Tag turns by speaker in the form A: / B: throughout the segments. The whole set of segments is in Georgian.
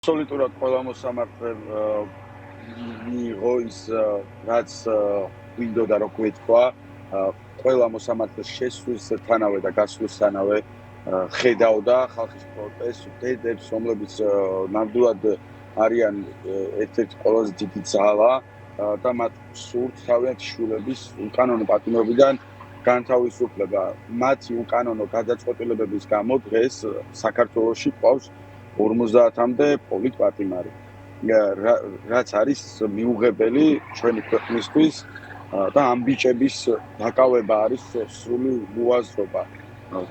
A: აბსოლუტურად ყველა მოსამართლე მიიღო ის რაც გვინდოდა რო გვეთქვა ყველა მოსამართლეს შესვლისთანავე და გასვლისთანავე ხედავდა ხალხის პროტესტს, დედებს, რომლებიც ნამდვილად არიან ერთ-ერთი ყველაზე დიდი ძალა და მათ სურთ თავიანთი შვილების უკანონო პატიმრობიდან განთავისუფლება. მათი უკანონო გადაწყვეტილებების გამო დღეს საქართველოში ყავს 50-მდე პოლიტპატიმარი, რაც არის მიუღებელი ჩვენი ქვეყნისთვის და ამ ბიჭების დაკავება არის სრული მოაზრობა.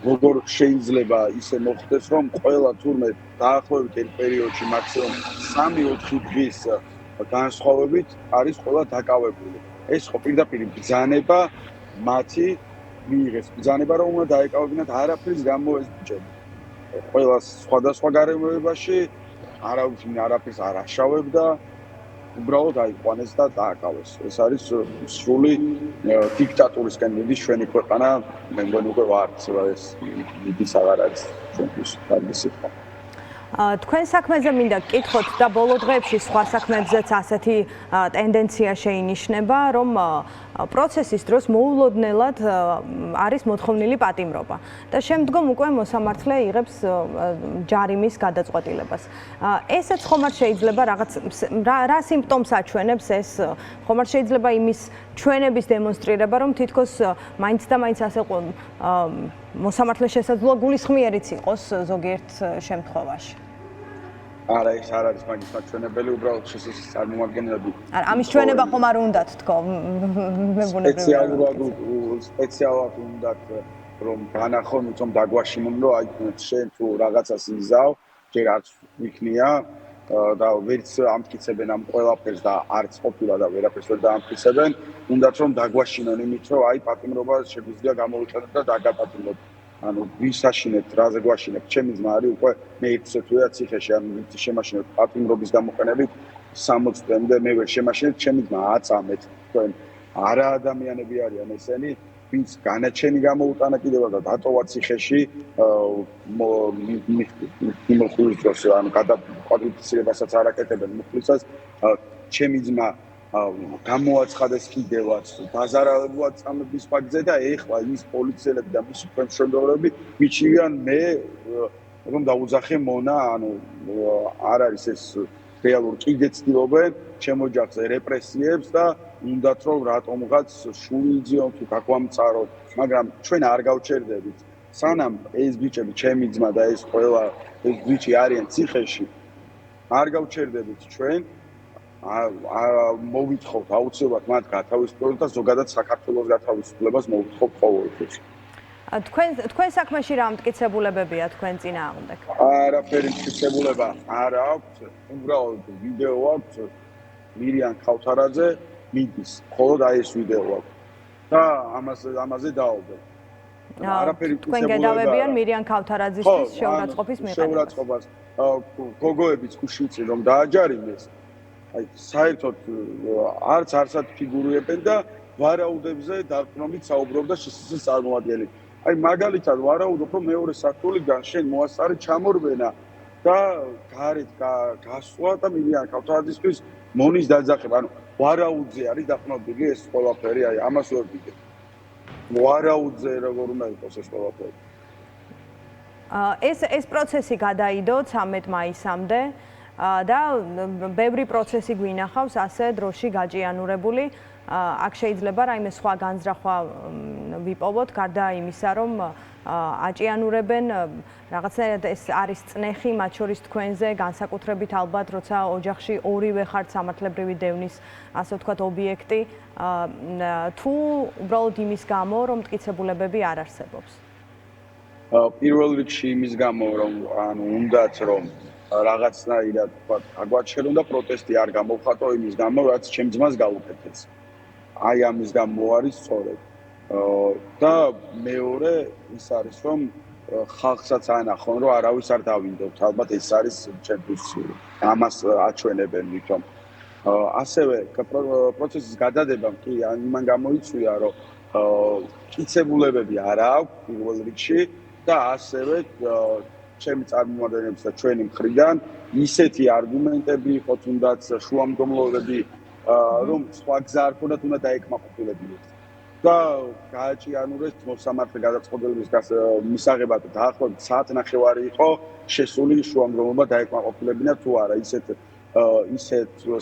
A: როგორ შეიძლება ისე მოხდეს, რომ ყველა თურმე დაახლოებით ერთ პერიოდში მაქსიმუმ 3-4 დღის განსხვავებით არის ყველა დაკავებული. ეს ხო პირდაპირ ბრძანება მათი მიიღეს. ბრძანება რომ უნდა დაეკავებინათ არაფრის გამო ეს ბიჭები. ყველა სხვადასხვა გარემოებაში არაფერს არ აშავებდა, უბრალოდ აიყვანეს და დააკავეს. ეს არის სრული დიქტატურისკენ მიდის ჩვენი ქვეყანა, მე მგონი უკვე ვართ, ეს მიდის აღარ არის ჩვენთვის კარგი სიტყვა.
B: თქვენ საქმეზე მინდა გკითხოთ და ბოლო დღეებში სხვა საქმეებზეც ასეთი ტენდენცია შეინიშნება, რომ პროცესის დროს მოულოდნელად არის მოთხოვნილი პატიმრობა და შემდგომ უკვე მოსამართლე იღებს ჯარიმის გადაწყვეტილებას. ესეც ხომ არ შეიძლება რაღაც რა სიმპტომს აჩვენებს ეს? ხომ არ შეიძლება იმის ჩვენების დემონსტრირება, რომ თითქოს მაინც და მაინც ასე მოსამართლეს შესაძლოა გულისხმიერიც იყოს ზოგიერთ შემთხვევაში.
A: არა, ეს არ არის მაგის მაჩვენებელი, უბრალოდ შესაძლოა წარმომადგენლები.
B: არა, ამის ჩვენება ხომ არ უნდათ თქო,
A: სპეციალურად უნდათ რომ განახონ, თუმცა დაგვაშინონ, რომ აი შენ თუ რაღაცას იზავ, ჯერ არც ვიქნია და ვერც ამტკიცებენ ამ ყველაფერს და არც ყოფილა და ვერაფერს ვერ დაამტკიცებენ, უნდათ რომ დაგვაშინონ იმით, რომ აი პატიმრობა შეგვიძლია გამოვიყენოთ და დაგაპატიმროთ. ანუ ვისაშინებთ, რაზე გვაშინებთ? ჩემი ძმა არის უკვე მე 1 თვეა ციხეში, ანუ ვიცი შემაშინებთ პატიმრობის გამოყენებით 60 თვემდე მე ვერ შემაშინებთ, ჩემი ძმა აწამეთ. თქვენ არა ადამიანები არიან ესენი, ვინც განაჩენი გამოუტანა კიდევ და დატოვა ციხეში მიმოხილვის დროს, ანუ გადაკვალიფიცირებასაც არ აკეთებენ მუხლისას, ჩემი ძმა გამოაცხადეს კიდევაც დაზარალებულად წამების ფაქტზე და ეხლა ის პოლიციელები და მისი ხელმძღვანელები მიჩნევიან მე რომ დაუძახე მონა, ანუ არ არის ეს რეალურ კიდე ცდილობენ ჩემ ოჯახზე რეპრესიებს და უნდათ რომ რატომღაც შული იძიონ თუ გაგვამწაროთ, მაგრამ ჩვენ არ გავჩერდებით. სანამ ეს ბიჭები, ჩემი ძმა და ეს ყველა ეს ბიჭი არიან ციხეში, არ გავჩერდებით ჩვენ მოვითხოვთ აუცილებლად მათ გათავისუფლებას და ზოგადად საქართველოს გათავისუფლებას მოვითხოვთ ყოველთვის.
B: თქვენ საქმეში რა მტკიცებულებებია თქვენ წინააღმდეგ?
A: არაფერი მტკიცებულება არ აქვს, უბრალოდ ვიდეო აქვს მირიან ქავთარაძე მიდის, მხოლოდ აი ეს ვიდეო აქვს და ამაზე დაობენ.
B: არაფერი მტკიცებულება. თქვენ გედავებიან მირიან ქავთარაძისთვის შეურაცხყოფის მიღებას.
A: შეურაცხყოფას გოგოების ქუშიცი რომ დააჯარიმეს. აი საერთოდ არც არსად ფიგურირებენ და ვარაუდებზე დარწმუნებით საუბრობდა შესაძლოა წარმოადგენელი. აი მაგალითად ვარაუდობ რომ მეორე სართულიდან შენ მოასწარი ჩამორბენა და გარეთ გასვლა და მირიან ქავთარაძისთვის მონის დაძახება. ანუ ვარაუდზე არის დაყრდნობილი ეს ყველაფერი, აი ამას ვერ ვიგებ. ვარაუდზე როგორ უნდა იყოს ეს ყველაფერი.
B: ეს პროცესი გადაიდო 13 მაისამდე. და ბევრი პროცესი გვინახავს ასე დროში გაჭიანურებული. აქ შეიძლება რაიმე სხვა განზრახვა ვიპოვოთ, გარდა იმისა, რომ აჭიანურებენ რაღაცნაირად ეს არის წნეხი მათ შორის თქვენზე, განსაკუთრებით ალბათ, როცა ოჯახში ორივე ხართ სამართლებრივი დევნის, ასე ვთქვათ, ობიექტი, თუ უბრალოდ იმის გამო, რომ მტკიცებულებები არ არსებობს.
A: პირველ რიგში იმის გამო, რომ ანუ უნდათ რომ რაღაცნაირად ვთქვათ, აგვაჩერონ და პროტესტი არ გამოვხატო იმის გამო, რაც ჩემ ძმას გაუკეთეს. აი ამის გამო არის სწორედ. და მეორე ის არის, რომ ხალხსაც ანახონ, რომ არავის არ დავინდობთ. ალბათ ეს არის ჩემთვის ამას აჩვენებენ თვითონ. ასევე პროცესის გადადებამ კი იმან გამოიწვია, რომ მტკიცებულებები არ აქვს პირველ რიგში და ასევე ჩემი წარმომადგენლების და ჩვენი მხრიდან ისეთი არგუმენტები იყო თუნდაც შუამდგომლობები რომ სხვა გზა არ ქონდათ უნდა დაეკმაყოფილებინათ და გააჭიანურეს მოსამართლე გადაწყობილების მისაღებად დაახლოებით საათნახევარი იყო შესული შუამდგომლობა დაეკმაყოფილებინა თუ არა ისეთ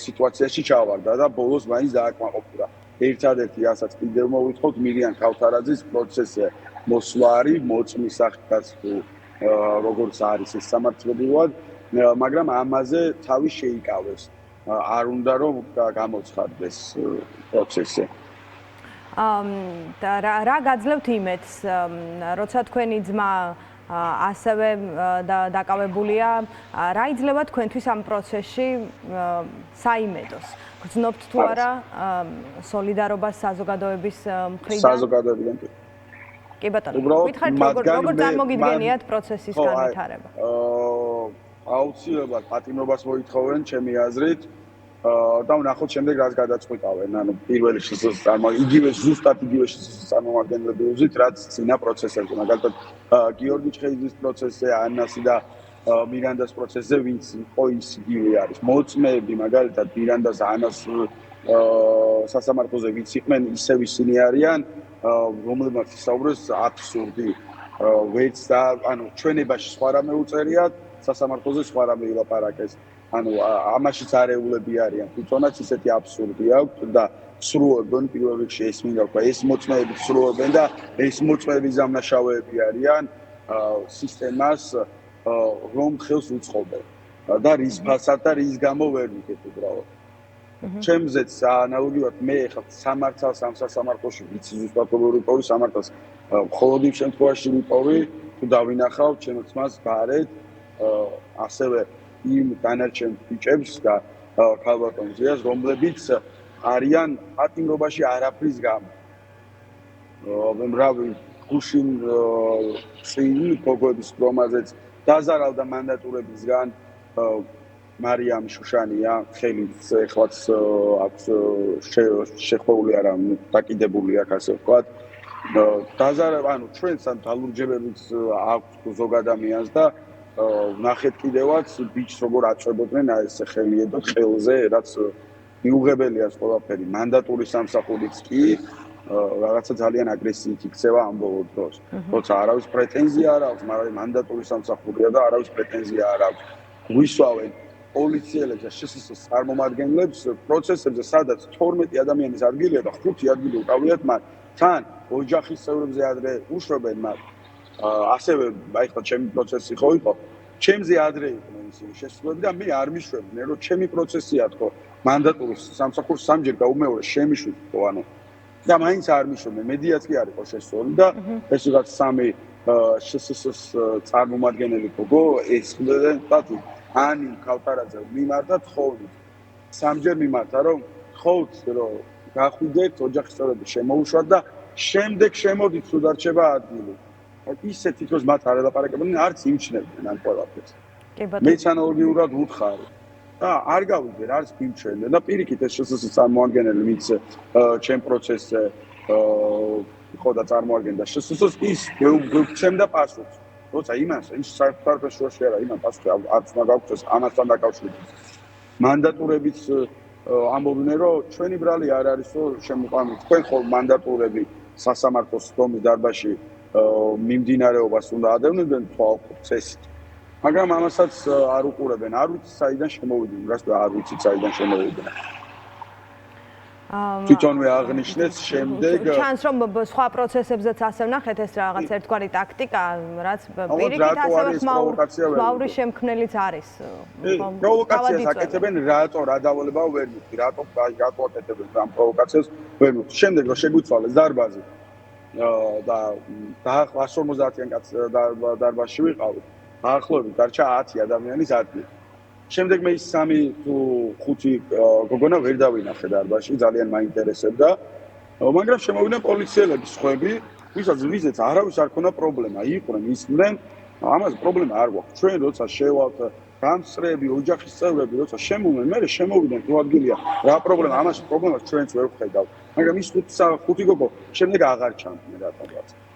A: სიტუაციაში ჩავარდა და ბოლოს მაინც დააკმაყოფილა ერთადერთი რასაც კიდევ მოვითხოთ მირიან ქავთარაძის პროცესზე მოსვლა არის მოწმის სახით თუ როგორც არის ეს სამართლებრივად მაგრამ ამაზე თავი შეიკავეს არ უნდა რომ გამოცხადდეს პროცესზე
B: და რა გაძლევთ იმედს როცა თქვენი ძმა ასევე დაკავებულია რა იძლევა თქვენთვის ამ პროცესში საიმედოს გრძნობთ თუ არა სოლიდარობას საზოგადოების მხრიდან
A: საზოგადოებიდან
B: კი ბატონო გითხარით როგორ წარმოგიდგენიათ პროცესის განვითარება
A: აუცილებლად პატიმრობას მოითხოვენ ჩემი აზრით და ვნახოთ შემდეგ რაც გადაწყვეტავენ ანუ პირველი იგივე ზუსტად იგივე წარმომადგენლები უზით რაც წინა პროცესებზე მაგალითად გიორგი ჩხეიძის პროცესზე ანასი და მირანდას პროცესზე ვინც იყო ის იგივე არის მოწმეები მაგალითად მირანდას ანას სასამართლოზე ვინც იყვნენ ისევ ისინი არიან რომლებმაც ისაუბრეს აბსურდი ვეც და ანუ ჩვენებაში სხვა რამე უწერიათ სასამართლოზე სხვა რამე ილაპარაკეს ანუ ამაშიც არეულები არიან თვითონაც ისეთი აბსურდი აქვს და სრულობენ პირველ რიგში ეს მინდა ვთქვა ეს მოწმეები სრულობენ და ეს მოწმეები ზამნაშავეები არიან სისტემას რომ ხელს უწყობენ და რის ფასად და რის გამო ვერ ვიგეთ უბრალოდ ჩემზეც ანალოგიურად მე ხა სამართალს ამ სასამართლოში ვიცი ზუსტად როგორ ვიპოვი სამართალს მხოლოდ იმ შემთხვევაში ვიპოვი თუ დავინახავ ჩემს ძმას გარეთ ასევე იმ დანარჩენ ბიჭებს და ქალბატონ ზიას რომლებიც არიან პატიმრობაში არაფრის გამო რავი გუშინ წინ გოგოების პრომაზეც დაზარავდა მანდატურებისგან მარიამ შუშანია ხელით ეხლაც აქვს შეხვეული არა დაკიდებული აქ ასე ვთქვათ დაზარავა ანუ ჩვენს ამ დალურჯებებიც აქვს ზოგ ადამიანს და ნახეთ კიდევაც ბიჭს როგორ აწვებოდნენ ეს ხელიედო ხელზე რაც მიუღებელია ყველაფერი მანდატურის სამსახურიც კი რაღაცა ძალიან აგრესიით იქცევა ამ ბოლო დროს როცა არავის პრეტენზია არ აქვს მაგრამ მანდატურის სამსახურია და არავის პრეტენზია არ აქვს გვისვავენ პოლიციელებს და შსს წარმომადგენლებს პროცესებზე სადაც 12 ადამიანის ადგილია და 5 ადგილი უკავიათ მათ თან ოჯახის წევრებზე ადრე უშვებენ მათ ასევე აი ხო ჩემი პროცესი ხო იყო ჩემზე ადრე იყვნენ ისინი შესრულები და მე არ მიშვებდნენ რომ ჩემი პროცესია თქო მანდატურის სამსახურს სამჯერ გაუმეორე შემიშვით თქო ანუ და მაინც არ მიშვებდნენ მედიაც კი არ იყო შესრული და ეს ვიღაც სამი შსს წარმომადგენელი გოგო ესხმდნენ პატი ანი ქავთარაძე მიმართა თხოვით სამჯერ მიმართა რომ თხოვთ რომ გახვიდეთ ოჯახის წევრები შემოუშვათ და შემდეგ შემოდით თუ დარჩება ადგილი ისე თითქოს მათ არ ელაპარაკებდნენ არც იმჩნევდნენ ამ ყველაფერს მეც ანალოგიურად ვუთხარი და არ გავიგე არც მიმჩნევდნენ და პირიქით ეს შსს წარმომადგენელი ვინც ჩემ პროცესზე ხო და წარმოადგენდა შსს ის გეუბნებდა პასუხს როცა იმას ის საერთოდ შუაში არა იმან პასუხი არც უნდა გაგვწეს ამასთან დაკავშირებით მანდატურებიც ამბობდნენ რომ ჩვენი ბრალი არ არის რომ შემოყვანოთ თქვენ ხო მანდატურები სასამართლოს დომის დარბაზში მიმდინარეობას უნდა ადევნებდნენ თვალყურს წესით მაგრამ ამასაც არ უყურებენ არ ვიცი საიდან შემოვიდნენ რას არ ვიცი საიდან შემოვიდნენ თვითონვე აღნიშნეს შემდეგ
B: ჩანს რომ სხვა პროცესებზეც ასე ვნახეთ ეს რაღაც ერთგვარი ტაქტიკა რაც პირიქით ასევე ხმაური შემქმნელიც არის
A: პროვოკაციას აკეთებენ რატო რა დავალება ვერ მივხვდი რატო აკეთებენ ამ პროვოკაციას ვერ მივხვდი შემდეგ რომ შეგვიცვალეს დარბაზი და 150-იან კაცს დარბაზში ვიყავით დაახლოებით დარჩა 10 ადამიანის ადგილი შემდეგ მე ის 3 თუ 5 გოგონა ვერ დავინახე დარბაზში ძალიან მაინტერესებდა მაგრამ შემოვიდნენ პოლიციელები სხვები ვისაც არავის არ ქონა პრობლემა იყვნენ ისმდნენ ამას პრობლემა არ გვაქვს ჩვენ როცა შევალთ გამსწრები ოჯახის წევრები როცა შემოვიდნენ მე შემოვიდნენ თუ ადგილია რა პრობლემა ამას პრობლემას ჩვენც ვერ ვხედავთ მაგრამ ის 5 გოგო შემდეგ აღარ ჩანდნენ რატომღაც